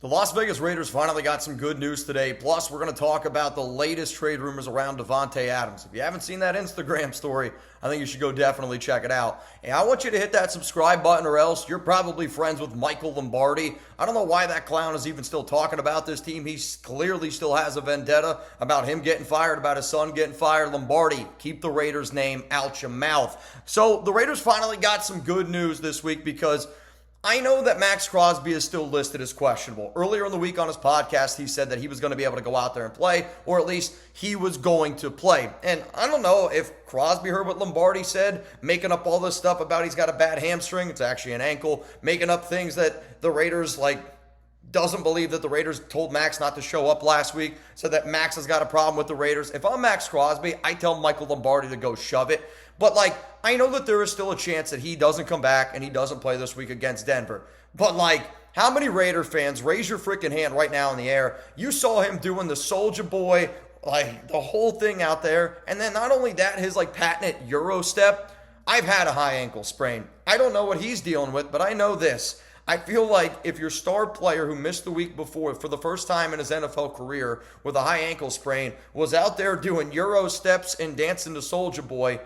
The Las Vegas Raiders finally got some good news today. Plus, we're going to talk about the latest trade rumors around Davante Adams. If you haven't seen that Instagram story, I think you should go definitely check it out. And I want you to hit that subscribe button or else you're probably friends with Michael Lombardi. I don't know why that clown is even still talking about this team. He clearly still has a vendetta about him getting fired, about his son getting fired. Lombardi, keep the Raiders' name out your mouth. So the Raiders finally got some good news this week because I know that Maxx Crosby is still listed as questionable. Earlier in the week on his podcast, he said that he was going to be able to go out there and play, or at least he was going to play. And I don't know if Crosby heard what Lombardi said, making up all this stuff about he's got a bad hamstring. It's actually an ankle, making up things that the Raiders, doesn't believe that the Raiders told Maxx not to show up last week, said that Maxx has got a problem with the Raiders. If I'm Maxx Crosby, I tell Michael Lombardi to go shove it. But, I know that there is still a chance that he doesn't come back and he doesn't play this week against Denver. But, how many Raider fans, raise your freaking hand right now in the air, you saw him doing the Soulja Boy, the whole thing out there. And then not only that, his, patented Euro step. I've had a high ankle sprain. I don't know what he's dealing with, but I know this. I feel like if your star player who missed the week before for the first time in his NFL career with a high ankle sprain was out there doing Euro steps and dancing to Soulja Boy,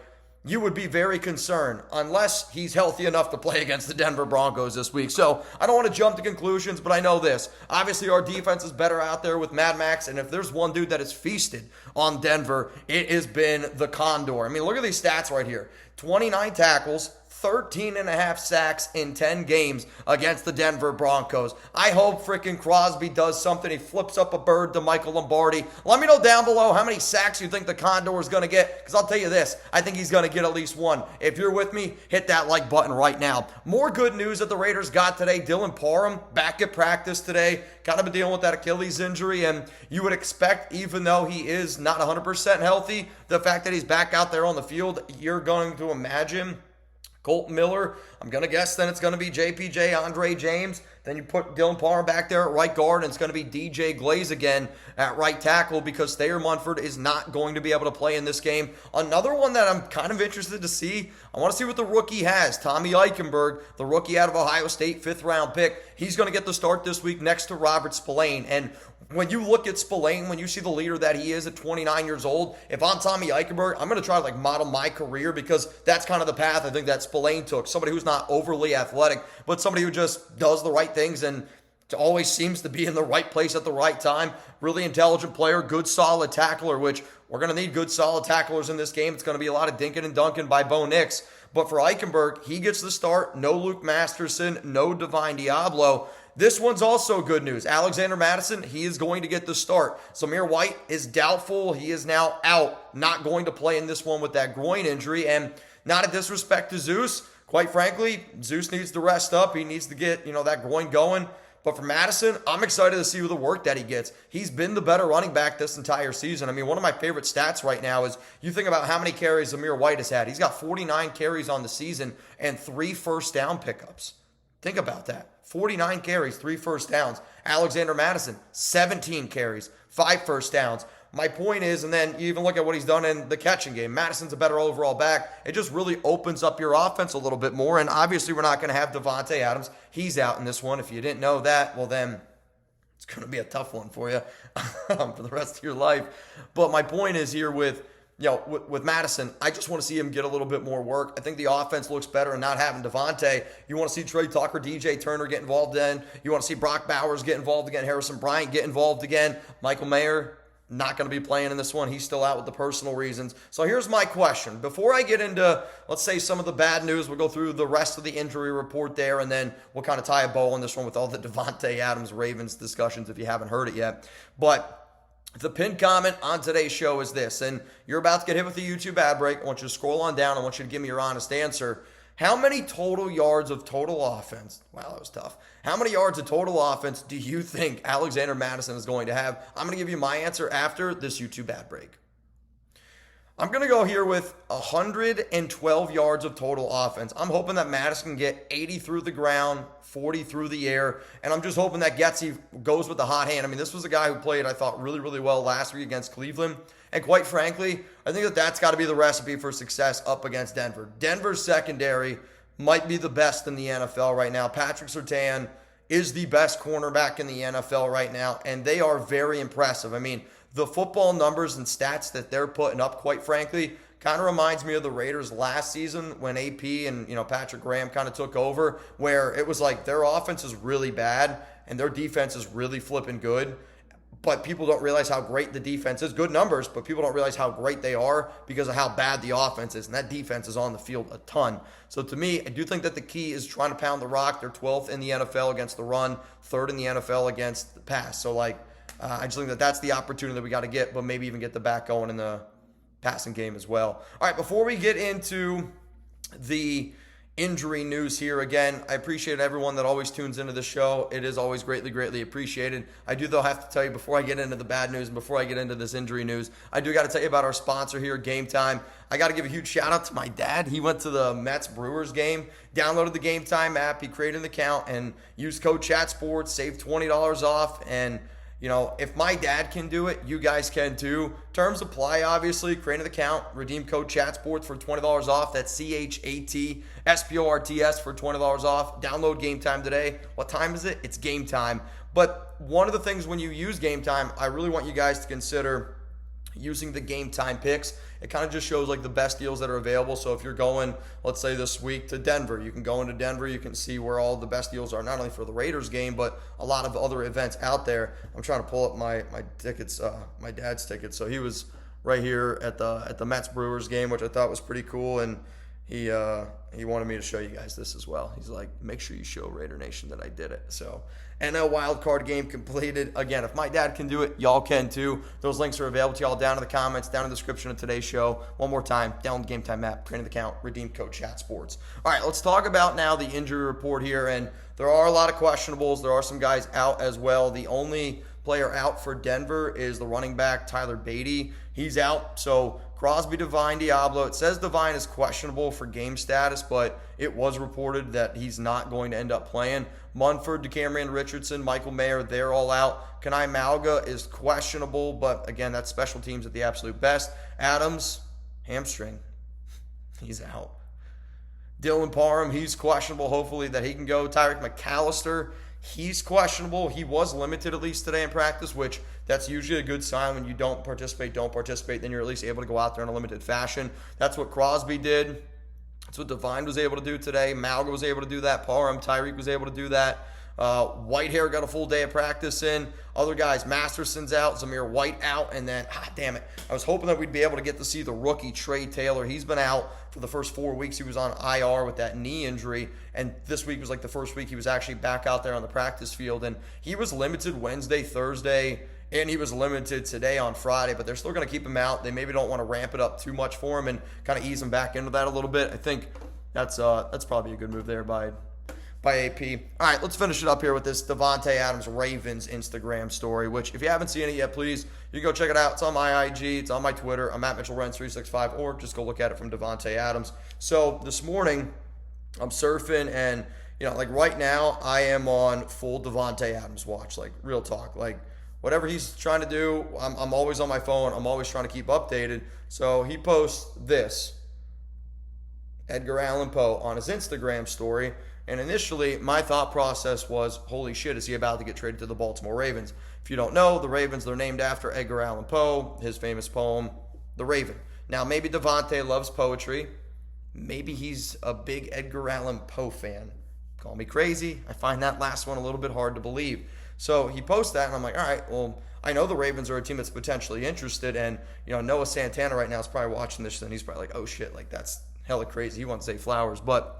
you would be very concerned unless he's healthy enough to play against the Denver Broncos this week. So I don't want to jump to conclusions, but I know this. Obviously, our defense is better out there with Mad Max, and if there's one dude that has feasted on Denver, it has been the Condor. I mean, look at these stats right here. 29 tackles, 13 and a half sacks in 10 games against the Denver Broncos. I hope freaking Crosby does something. He flips up a bird to Michael Lombardi. Let me know down below how many sacks you think the Condor is going to get, because I'll tell you this, I think he's going to get at least one. If you're with me, hit that like button right now. More good news that the Raiders got today. Dylan Parham back at practice today. Kind of been dealing with that Achilles injury, and you would expect, even though he is not 100% healthy, the fact that he's back out there on the field, you're going to imagine Colton Miller, I'm going to guess then it's going to be JPJ, Andre James. Then you put Dylan Parham back there at right guard, and it's going to be DJ Glaze again at right tackle because Thayer Munford is not going to be able to play in this game. Another one that I'm kind of interested to see, I want to see what the rookie has. Tommy Eichenberg, the rookie out of Ohio State, 5th-round pick. He's going to get the start this week next to Robert Spillane. And when you look at Spillane, when you see the leader that he is at 29 years old, if I'm Tommy Eichenberg, I'm going to try to model my career because that's kind of the path I think that Spillane took. Somebody who's not overly athletic, but somebody who just does the right things and always seems to be in the right place at the right time. Really intelligent player, good solid tackler, which we're going to need good solid tacklers in this game. It's going to be a lot of dinking and dunking by Bo Nix. But for Eichenberg, he gets the start. No Luke Masterson, no Divine Diablo. This one's also good news. Alexander Mattison, he is going to get the start. Zamir White is doubtful. He is now out, not going to play in this one with that groin injury. And not a disrespect to Zeus. Quite frankly, Zeus needs to rest up. He needs to get, that groin going. But for Mattison, I'm excited to see the work that he gets. He's been the better running back this entire season. I mean, one of my favorite stats right now is you think about how many carries Zamir White has had. He's got 49 carries on the season and 3 first down pickups. Think about that. 49 carries, 3 first downs. Alexander Mattison, 17 carries, 5 first downs. My point is, and then you even look at what he's done in the catching game. Madison's a better overall back. It just really opens up your offense a little bit more. And obviously, we're not going to have Davante Adams. He's out in this one. If you didn't know that, well, then it's going to be a tough one for you for the rest of your life. But my point is here with Madison, I just want to see him get a little bit more work. I think the offense looks better and not having Davante. You want to see Trey Tucker, DJ Turner get involved in. You want to see Brock Bowers get involved again. Harrison Bryant get involved again. Michael Mayer, not going to be playing in this one. He's still out with the personal reasons. So here's my question. Before I get into, let's say, some of the bad news, we'll go through the rest of the injury report there, and then we'll kind of tie a bow on this one with all the Davante Adams Ravens discussions if you haven't heard it yet. But the pinned comment on today's show is this, and you're about to get hit with the YouTube ad break. I want you to scroll on down. I want you to give me your honest answer. How many total yards of total offense? Wow, that was tough. How many yards of total offense do you think Alexander Mattison is going to have? I'm going to give you my answer after this YouTube ad break. I'm going to go here with 112 yards of total offense. I'm hoping that Mattison can get 80 through the ground, 40 through the air, and I'm just hoping that Getsy goes with the hot hand. I mean, this was a guy who played, I thought, really, really well last week against Cleveland. And quite frankly, I think that that's got to be the recipe for success up against Denver. Denver's secondary might be the best in the NFL right now. Patrick Surtain is the best cornerback in the NFL right now, and they are very impressive. I mean, the football numbers and stats that they're putting up, quite frankly, kind of reminds me of the Raiders last season when AP and Patrick Graham kind of took over, where it was like their offense is really bad and their defense is really flipping good. But people don't realize how great the defense is. Good numbers, but people don't realize how great they are because of how bad the offense is. And that defense is on the field a ton. So to me, I do think that the key is trying to pound the rock. They're 12th in the NFL against the run, 3rd in the NFL against the pass. So I just think that that's the opportunity that we got to get, but maybe even get the back going in the passing game as well. All right, before we get into the injury news here, again, I appreciate everyone that always tunes into the show. It is always greatly, greatly appreciated. I do, though, have to tell you, before I get into the bad news and before I get into this injury news, I do got to tell you about our sponsor here, GameTime. I got to give a huge shout out to my dad. He went to the Mets-Brewers game, downloaded the GameTime app, he created an account, and used code ChatSports, saved $20 off, and if my dad can do it, you guys can too. Terms apply, obviously. Create an account, redeem code ChatSports for $20 off. That's CHATSPORTS for $20 off. Download GameTime today. What time is it? It's game time. But one of the things when you use GameTime, I really want you guys to consider using the GameTime picks. It kind of just shows the best deals that are available. So if you're going, let's say this week to Denver, you can go into Denver, you can see where all the best deals are, not only for the Raiders game, but a lot of other events out there. I'm trying to pull up my tickets, my dad's tickets. So he was right here at the Mets Brewers game, which I thought was pretty cool. And he wanted me to show you guys this as well. He's like, make sure you show Raider Nation that I did it. So NL wildcard game completed. Again, if my dad can do it, y'all can too. Those links are available to y'all down in the comments, down in the description of today's show. One more time, download the GameTime app, create an account, redeem code ChatSports. All right, let's talk about now the injury report here. And there are a lot of questionables. There are some guys out as well. The only player out for Denver is the running back, Tyler Beatty. He's out. So Crosby, Divine, Diablo. It says Divine is questionable for game status, but it was reported that he's not going to end up playing. Munford, DeCamerion Richardson, Michael Mayer, they're all out. Kanai Malga is questionable, but again, that's special teams at the absolute best. Adams, hamstring. He's out. Dylan Parham, he's questionable. Hopefully that he can go. Tyreek McAllister, he's questionable. He was limited at least today in practice, which that's usually a good sign when you don't participate. Then you're at least able to go out there in a limited fashion. That's what Crosby did. That's what Divine was able to do today. Malga was able to do that. Parham, Tyreek was able to do that. Whitehair got a full day of practice in. Other guys, Masterson's out, Zamir White out, and then, damn it, I was hoping that we'd be able to get to see the rookie Trey Taylor. He's been out for the first 4 weeks. He was on IR with that knee injury, and this week was the first week he was actually back out there on the practice field, and he was limited Wednesday, Thursday, and he was limited today on Friday, but they're still going to keep him out. They maybe don't want to ramp it up too much for him and kind of ease him back into that a little bit. I think that's probably a good move there by AP. All right, let's finish it up here with this Davante Adams Ravens Instagram story, which if you haven't seen it yet, please, you can go check it out. It's on my IG. It's on my Twitter. I'm at MitchellRens365, or just go look at it from Davante Adams. So this morning, I'm surfing, and, right now, I am on full Davante Adams watch, real talk. Whatever he's trying to do, I'm always on my phone. I'm always trying to keep updated. So he posts this, Edgar Allan Poe, on his Instagram story. And initially, my thought process was, holy shit, is he about to get traded to the Baltimore Ravens? If you don't know, the Ravens, they're named after Edgar Allan Poe, his famous poem, The Raven. Now, maybe Davante loves poetry. Maybe he's a big Edgar Allan Poe fan. Call me crazy. I find that last one a little bit hard to believe. So he posts that, and I'm like, all right, well, I know the Ravens are a team that's potentially interested, and, Noah Santana right now is probably watching this, and he's probably like, oh, shit, that's hella crazy. He wants Zay Flowers. But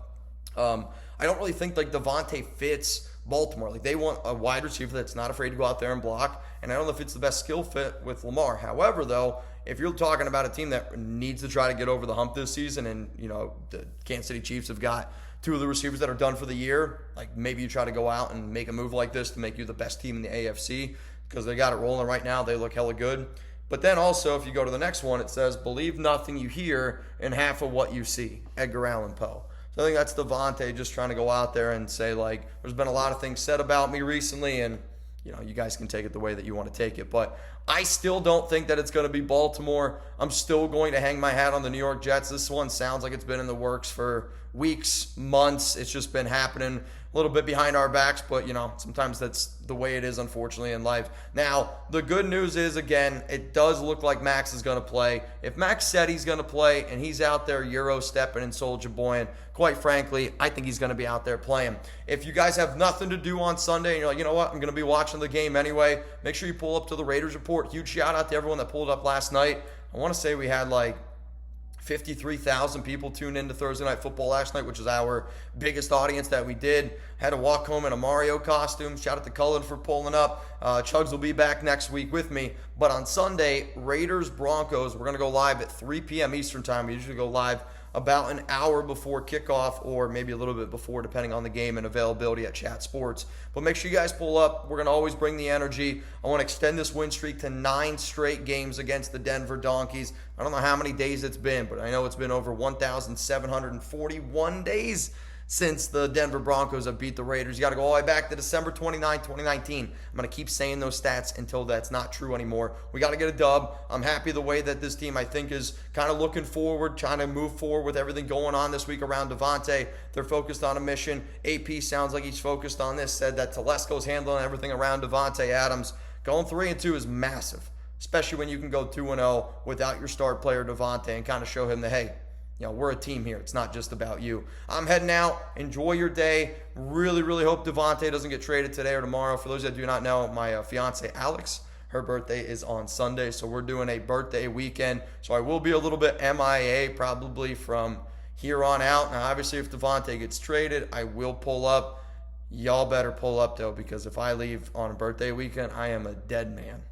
I don't really think, Davante fits Baltimore. They want a wide receiver that's not afraid to go out there and block, and I don't know if it's the best skill fit with Lamar. However, though, if you're talking about a team that needs to try to get over the hump this season, and, the Kansas City Chiefs have got two of the receivers that are done for the year, maybe you try to go out and make a move like this to make you the best team in the AFC, because they got it rolling right now. They look hella good. But then also, if you go to the next one, it says, believe nothing you hear and half of what you see. Edgar Allan Poe. So I think that's Davante just trying to go out there and say, there's been a lot of things said about me recently, and, you guys can take it the way that you want to take it. But I still don't think that it's going to be Baltimore. I'm still going to hang my hat on the New York Jets. This one sounds like it's been in the works for weeks, months. It's just been happening a little bit behind our backs, but, you know, sometimes that's the way it is, unfortunately, in life. Now, the good news is, again, it does look like Maxx is going to play. If Maxx said he's going to play and he's out there Euro stepping and Soldier Boying, quite frankly, I think he's going to be out there playing. If you guys have nothing to do on Sunday and you're like, you know what, I'm going to be watching the game anyway, make sure you pull up to the Raiders Report. Huge shout out to everyone that pulled up last night. I want to say we had like 53,000 people tuned into Thursday Night Football last night, which is our biggest audience that we did. Had to walk home in a Mario costume. Shout out to Cullen for pulling up. Chugs will be back next week with me. But on Sunday, Raiders Broncos, we're going to go live at 3 p.m. Eastern Time. We usually go live about an hour before kickoff or maybe a little bit before, depending on the game and availability at Chat Sports. But make sure you guys pull up. We're going to always bring the energy. I want to extend this win streak to 9 straight games against the Denver Donkeys. I don't know how many days it's been, but I know it's been over 1,741 days since the Denver Broncos have beat the Raiders. You got to go all the way back to December 29, 2019. I'm going to keep saying those stats until that's not true anymore. We got to get a dub. I'm happy the way that this team, I think, is kind of looking forward, trying to move forward with everything going on this week around Davante. They're focused on a mission. AP sounds like he's focused on this, said that Telesco's handling everything around Davante Adams. Going 3-2 is massive, especially when you can go 2-0 without your star player Davante and kind of show him that, hey, you know, we're a team here. It's not just about you. I'm heading out. Enjoy your day. Really, really hope Davante doesn't get traded today or tomorrow. For those that do not know, my fiance Alex, her birthday is on Sunday, so we're doing a birthday weekend. So I will be a little bit MIA probably from here on out. Now, obviously, if Davante gets traded, I will pull up. Y'all better pull up, though, because if I leave on a birthday weekend, I am a dead man.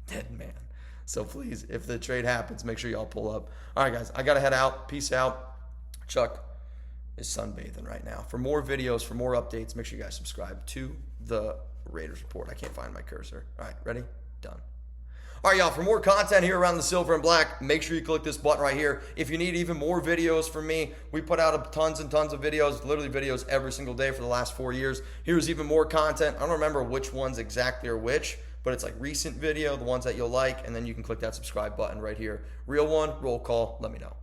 Dead man. So please, if the trade happens, make sure y'all pull up. All right, guys, I got to head out. Peace out. Chuck is sunbathing right now. For more videos, for more updates, make sure you guys subscribe to the Raiders Report. I can't find my cursor. All right, ready? Done. All right, y'all, for more content here around the silver and black, make sure you click this button right here. If you need even more videos from me, we put out tons and tons of videos, literally videos every single day for the last 4 years. Here's even more content. I don't remember which ones exactly are which, but it's like recent video, the ones that you'll like, and then you can click that subscribe button right here. Real one, roll call, let me know.